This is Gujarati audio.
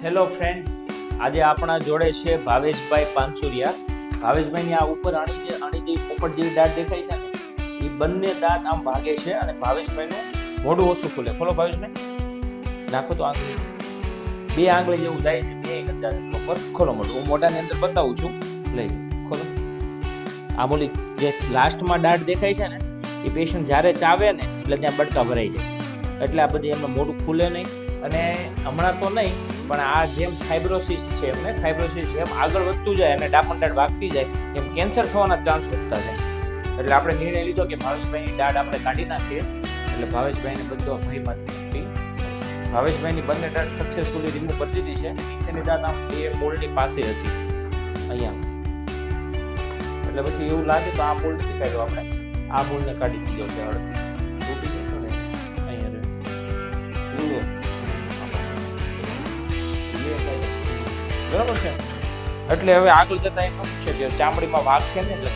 હેલો ફ્રેન્ડ્સ, આજે આપણા જોડે છે ભાવેશભાઈ પાનસુરિયા. ભાવેશભાઈની આ ઉપર આની જે પોપટ જેવી દાંત દેખાય છે ને, એ બંને દાંત આમ ભાગે છે અને ભાવેશભાઈનું મોઢું ઓછું ખુલે. ખોલો ભાવેશભાઈ, નાખો તો આંગળી, બે આંગળી જેવું જાય છે, બે કચ્ચા ઉપર. ખોલો મોઢું, હું મોઢાની અંદર બતાવું છું. લઈ ખોલો. આ બોલી જે લાસ્ટમાં દાંત દેખાય છે ને, એ પેશન્ટ જ્યારે ચાવે ને એટલે ત્યાં બટકા ભરાઈ જાય, એટલે આ બધી એમનું મોઢું ખુલે નહીં. અને હમણાં તો નહીં, પણ આ જેમ ફાઇબ્રોસિસ છે એમને ફાઇબ્રોસિસ એમ આગળ વધતું જાય અને ડાપણ વાગતી જાય એમ કેન્સર થવાના ચાન્સ વધતા જાય. એટલે આપણે નિર્ણય લીધો કે ભાવેશભાઈની દાઢ આપણે કાઢી નાખીએ. એટલે ભાવેશભાઈને બધો ભયમાંથી ભાવેશભાઈની બંને દાઢ સક્સેસફુલી રિમૂવ કરી દીધી છે. નીચેની દાઢ આમ એ મૂળની પાસે હતી અહીંયા, એટલે પછી એવું લાગે તો આ મૂળ નથી કાઢ્યો, આપણે આ મૂળને કાઢી દીધો છે. તૂટી ગયો ને અહીંયા બરાબર છે. એટલે હવે આગળ જતા એમ છે કે ચામડીમાં વાગશે ને એટલે